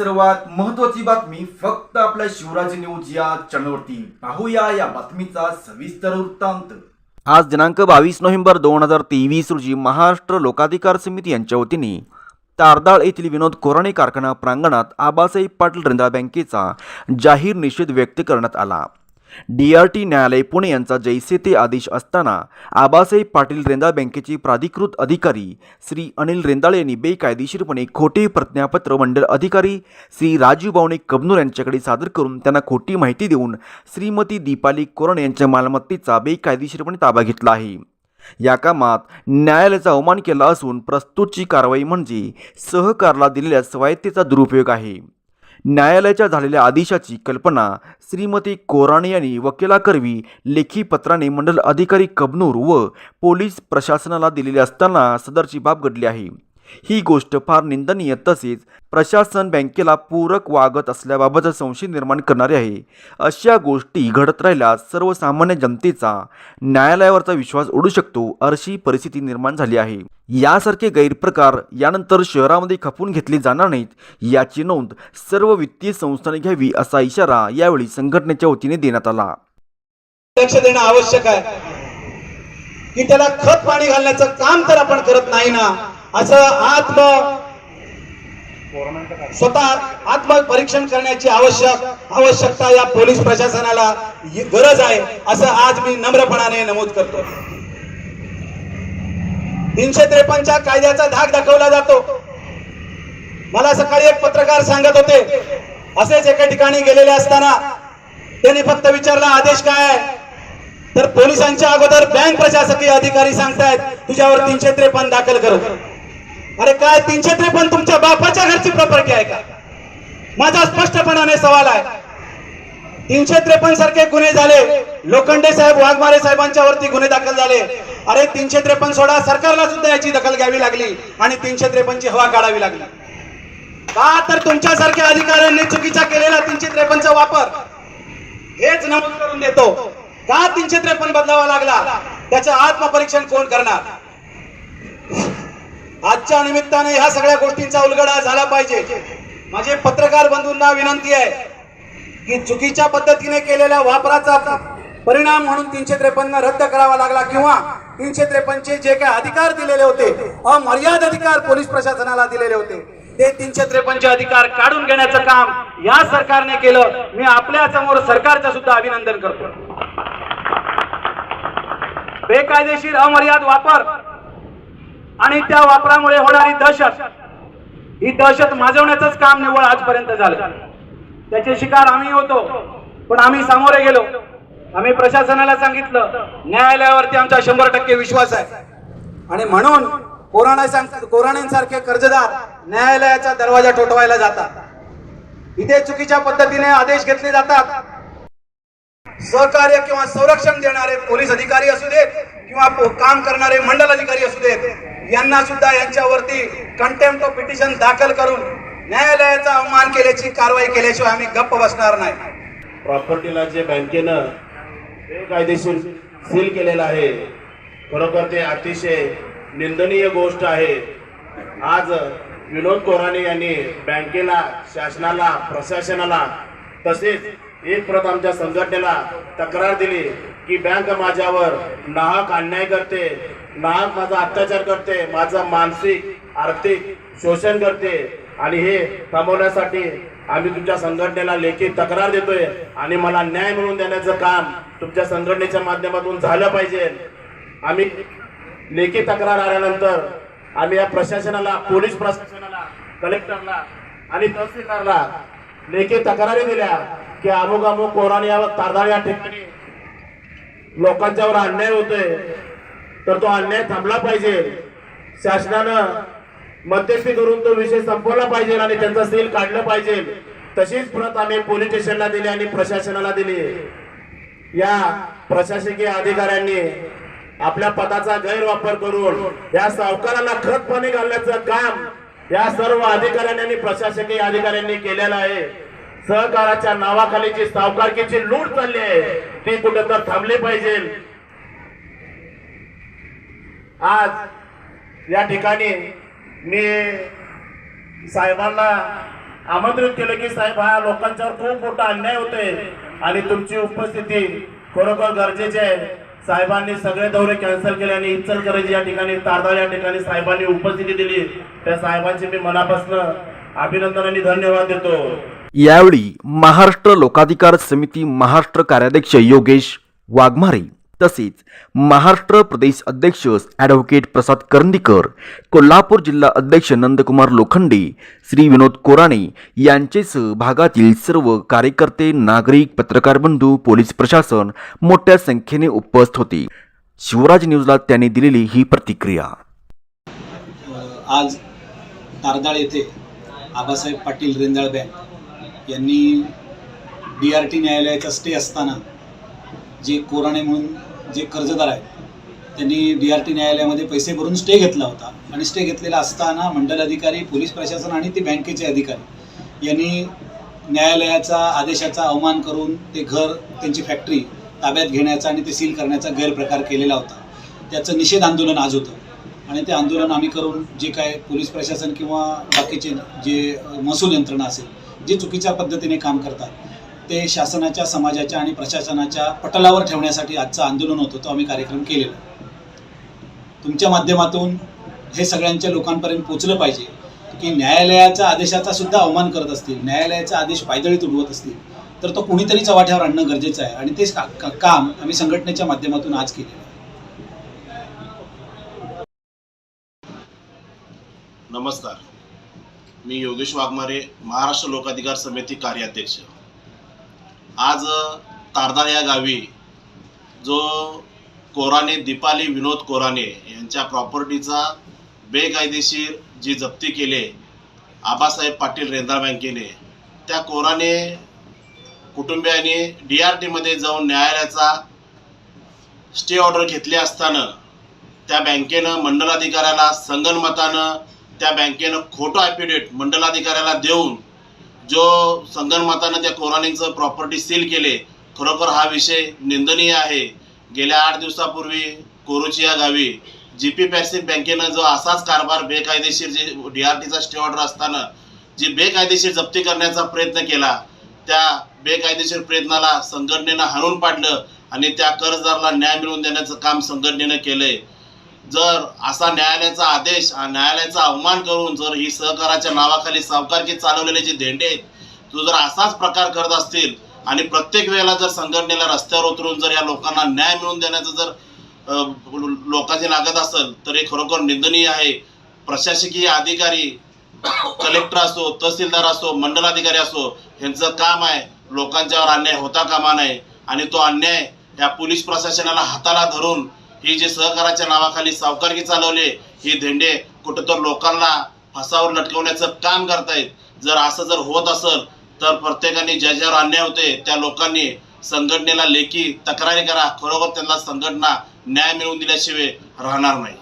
सर्वात महत्त्वाची बातमी फक्त आपल्या शिवराज न्यूज या चॅनलवरती पाहूया या बातमीचा सविस्तर वृत्तांत। आज दिनांक 22 नोव्हेंबर 2023 रोजी महाराष्ट्र लोकाधिकार समिती यांच्या वतीने तारदाळ येथील विनोद कोराणे कारखाना प्रांगणात आबासाहेब पाटील रेंदाळ बँकेचा जाहीर निषेध व्यक्त करण्यात आला। DRT न्यायालय पुणे यांचा जैसे ते आदेश असताना आबासाहेब पाटील रेंदाळ बँकेचे प्राधिकृत अधिकारी श्री अनिल रेंदाळ यांनी बेकायदेशीरपणे खोटे प्रतिज्ञापत्र मंडळ अधिकारी श्री राजू बावणे कबनूर यांच्याकडे सादर करून त्यांना खोटी माहिती देऊन श्रीमती दीपाली कोराणे यांच्या मालमत्तेचा बेकायदेशीरपणे ताबा घेतला आहे। या कामात न्यायालयाचा अवमान केला असून प्रस्तुतची कारवाई म्हणजे सहकारला दिलेल्या स्वायत्तेचा दुरुपयोग आहे। न्यायालयाच्या झालेल्या आदेशाची कल्पना श्रीमती कोराणे यांनी वकिलाकरवी लेखी पत्राने मंडल अधिकारी कबनूर व पोलीस प्रशासनाला दिलेली असताना सदरची बाब घडली आहे। ही गोष्ट फार निंदनीय तसेच प्रशासन बँकेला पूरक वागत असल्याबाबत संशय निर्माण करणारे आहे। अशा गोष्टी घडत राहिल्यास सर्वसामान्य जनतेचा न्यायालयावरचा विश्वास उडू शकतो अशी परिस्थिती निर्माण झाली आहे। यासारखे गैरप्रकार यानंतर शहरामध्ये खपून घेतले जाणार नाहीत याची नोंद सर्व वित्तीय संस्थांनी घ्यावी असा इशारा यावेळी संघटनेच्या वतीने देण्यात आला। लक्ष देणं आवश्यक आहे की त्याला खत पाणी घालण्याचं काम तर आपण करत नाही ना, असं स्वतः आत्मपरीक्षण करण्याची आवश्यकता या पोलीस प्रशासनाला गरज आहे असं आज मी नम्रपणाने नमूद करतो। 353 कायद्याचा धाक दाखवला जातो। मला सकाळी एक पत्रकार सांगत होते, असेच एका ठिकाणी गेलेले असताना त्यांनी फक्त विचारला आदेश काय आहे, तर पोलिसांच्या अगोदर बँक प्रशासकीय अधिकारी सांगतायत तुझ्यावर 353 दाखल करू। अरे काय 353 तुमच्या बापाच्या घरची प्रॉपर्टी आहे का? माझा स्पष्टपणाने सवाल आहे। 353 सारखे गुन्हे झाले, लोखंडे साहेब वाघमारे साहेबांच्या वरती गुन्हे दाखल झाले। अरे 353 सोडा, सरकारला सुद्धा याची दखल घ्यावी लागली आणि 353 ची हवा काढावी लागली का? तर तुमच्यासारख्या अधिकाऱ्यांनी चुकीचा केलेला 353 चा वापर हेच नमूद करून देतो का 353 बदलावा लागला, त्याचं आत्मपरीक्षण कोण करणार? आजच्या निमित्ताने ह्या सगळ्या गोष्टींचा उलगडा झाला पाहिजे। माझे पत्रकार बंधूंना विनंती आहे की चुकीच्या पद्धतीने केलेल्या वापराचा परिणाम म्हणून 353 रद्द करावा लागला किंवा 353 चे जे काही अधिकार दिलेले होते, अमर्याद अधिकार पोलीस प्रशासनाला दिलेले होते, ते 353 चे अधिकार काढून घेण्याचं काम या सरकारने केलं। मी आपल्या समोर सरकारचं सुद्धा अभिनंदन करतो। बेकायदेशीर अमर्याद वापर आणि त्या वापरामुळे होणारी दहशत, ही दहशत माजवण्याचंच काम निव्वळ आजपर्यंत झालं। त्याचे शिकार आम्ही होतो, पण आम्ही सामोरे गेलो। आम्ही प्रशासनाला सांगितलं, न्यायालयावरती आमचा 100% विश्वास आहे आणि म्हणून कोराण्यांसारखे कर्जदार न्यायालयाचा दरवाजा ठोठवायला जातात। इथे चुकीच्या पद्धतीने आदेश घेतले जातात। सहकार्य किंवा संरक्षण देणारे पोलीस अधिकारी असू देत किंवा काम करणारे मंडल अधिकारी असू देत, यांना सुद्धा यांच्यावरती कंटेम्प्ट ऑफ पिटिशन दाखल करून न्यायालयाचा अवमान केल्याची कारवाई केल्याशिवाय आम्ही गप्प बसणार नाही। प्रॉपर्टीला जे बँकेनं बेकायदेशीर सील केलेलं आहे, खरोखर ते अतिशय निंदनीय गोष्ट आहे। आज विनोद कोराणे यांनी बँकेला, शासनाला, प्रशासनाला तसेच एक प्रत आमच्या संघटनेला तक्रार दिली की बँक माझ्यावर नाहक अन्याय करते, नाहक माझा अत्याचार करते, माझा मानसिक आर्थिक शोषण करते आणि हे थांबवण्यासाठी आम्ही तुमच्या संघटनेला लेखी तक्रार देतोय आणि मला न्याय मिळवून देण्याचं काम तुमच्या संघटनेच्या माध्यमातून झालं पाहिजे। आम्ही लेखी तक्रार आल्यानंतर आम्ही या प्रशासनाला, पोलीस प्रशासनाला, कलेक्टरला आणि तहसीलदारला लेखी तक्रारी दिल्या की अमुक अमुक कोराणे या तारदाळ या ठिकाणी लोकांच्यावर अन्याय होतोय, तर तो अन्याय थांबला पाहिजे। शासनानं मध्यस्थी करून तो विषय संपवला पाहिजे आणि त्यांचा सील काढलं पाहिजे। तशीच प्रत आम्ही पोलीस स्टेशनला दिली आणि प्रशासनाला दिली। या प्रशासकीय अधिकाऱ्यांनी आपल्या पदाचा गैरवापर करून या सावकाराला खत पाणी घालण्याचं काम या सर्व अधिकाऱ्यांनी आणि प्रशासकीय अधिकाऱ्यांनी केलेलं आहे। सहकाराच्या नावाखाली जी सावकारकीची लूट चालली आहे ती कुठे तर थांबली पाहिजे। आज या ठिकाणी मी साहेबांना आमंत्रित केलं की साहेब हा लोकांच्यावर खूप मोठा अन्याय होतोय आणि तुमची उपस्थिती खरोखर गरजेची आहे. साहेबांनी सगळे दौरे कॅन्सल केले आणि इचलकरंजी या ठिकाणी, तारदाळ या ठिकाणी साहेबांनी उपस्थिती दिली. त्या साहेबांचे मी मनापासून अभिनंदन आणि धन्यवाद देतो. यावेळी महाराष्ट्र लोकाधिकार समिती महाराष्ट्र कार्याध्यक्ष योगेश वाघमारे तसेच महाराष्ट्र प्रदेश अध्यक्ष ॲडव्होकेट प्रसाद करंदीकर, कोल्हापूर जिल्हा अध्यक्ष नंदकुमार लोखंडे, श्री विनोद कोराणे यांचेसह भागातील सर्व कार्यकर्ते, नागरिक, पत्रकार बंधू, पोलीस प्रशासन मोठ्या संख्येने उपस्थित होते. शिवराज न्यूजला त्यांनी दिलेली ही प्रतिक्रिया. आज तारदाळ येथे आबासाहेब पाटील रेंदाळ बँक यांनी DRT न्यायालयाचा स्टे असताना जे कोराणे म्हणून जे कर्जदार आहेत त्यांनी DRT न्यायालयामध्ये पैसे भरून स्टे घेतला होता आणि स्टे घेतलेला असताना मंडल अधिकारी, पोलीस प्रशासन आणि ते बँकेचे अधिकारी यांनी न्यायालयाचा आदेशाचा अवमान करून ते घर, त्यांची फॅक्टरी ताब्यात घेण्याचा आणि ते सील करण्याचा गैरप्रकार केलेला होता. त्याचं निषेध आंदोलन आज होतं आणि ते आंदोलन आम्ही करून जे काय पोलीस प्रशासन किंवा बाकीचे जे महसूल यंत्रणा असेल जे चुकीच्या पद्धतीने काम करतात ते शासनाच्या, समाजाच्या आणि प्रशासनाच्या पटलावर ठेवण्यासाठी आजचं आंदोलन होतं, तो आम्ही कार्यक्रम केलेला. तुमच्या माध्यमातून हे सगळ्यांच्या लोकांपर्यंत पोचलं पाहिजे की न्यायालयाच्या आदेशाचा सुद्धा अवमान करत असतील, न्यायालयाचा आदेश पायदळीत उडवत असतील तर तो कुणीतरी चव्हाट्यावर आणणं गरजेचं आहे आणि तेच काम आम्ही संघटनेच्या माध्यमातून आज केलेलं आहे. नमस्कार, मी योगेश वाघमारे, महाराष्ट्र लोकाधिकार समिती कार्याध्यक्ष. आज तारदाळ या गावी जो कोराणे, दीपाली विनोद कोराणे यांच्या प्रॉपर्टीचा बेकायदेशीर जी जप्ती केले आबासाहेब पाटील रेंदाळ बँकेने, त्या कोराणे कुटुंबियांनी DRTमध्ये जाऊन न्यायालयाचा स्टे ऑर्डर घेतली असताना त्या बँकेनं मंडलाधिकाऱ्याला संगनमतानं, त्या बँकेनं खोटं ॲफिडेविट मंडलाधिकाऱ्याला देऊन जो संगनमतानं त्या कोराणेंचं प्रॉपर्टी सील केले. खरोखर हा विषय निंदनीय आहे. गेल्या 8 दिवसापूर्वी कोरोची या गावी GP पॅसिफिक बँकेनं जो असाच कारभार बेकायदेशीर, जे DRTचा स्टे ऑर्डर असताना जी बेकायदेशीर जप्ती करण्याचा प्रयत्न केला, त्या बेकायदेशीर प्रयत्नाला संघटनेनं हाणून पाडलं आणि त्या कर्जदाराला न्याय मिळवून देण्याचं काम संघटनेनं केलंय. जर असा न्यायालयाचा आदेश, न्यायालयाचा अवमान करून जर ही सहकाराच्या नावाखाली सावकारकी चालवलेले जे धेंडे आहेत, तो जर असाच प्रकार करत असतील आणि प्रत्येक वेळेला जर संघटनेला रस्त्यावर उतरून जर या लोकांना न्याय मिळवून देण्याचं जर लोकांची लागत असेल तर हे खरोखर निंदनीय आहे. प्रशासकीय अधिकारी, कलेक्टर असो, तहसीलदार असो, मंडलाधिकारी असो, यांचं काम आहे लोकांच्यावर अन्याय होता कामा नये आणि तो अन्याय या पोलीस प्रशासनाला हाताला धरून ही जे सहकाराच्या नावाखाली सावकारकी चालवले, ही धेंडे कुठंतर लोकांना फासावर लटकवण्याचं काम करतायत. जर असं जर होत असेल तर प्रत्येकाने ज्याच्यावर अन्याय होते त्या लोकांनी संघटनेला लेखी तक्रारी करा. खरोखर त्यांना संघटना न्याय मिळवून दिल्याशिवाय राहणार नाही.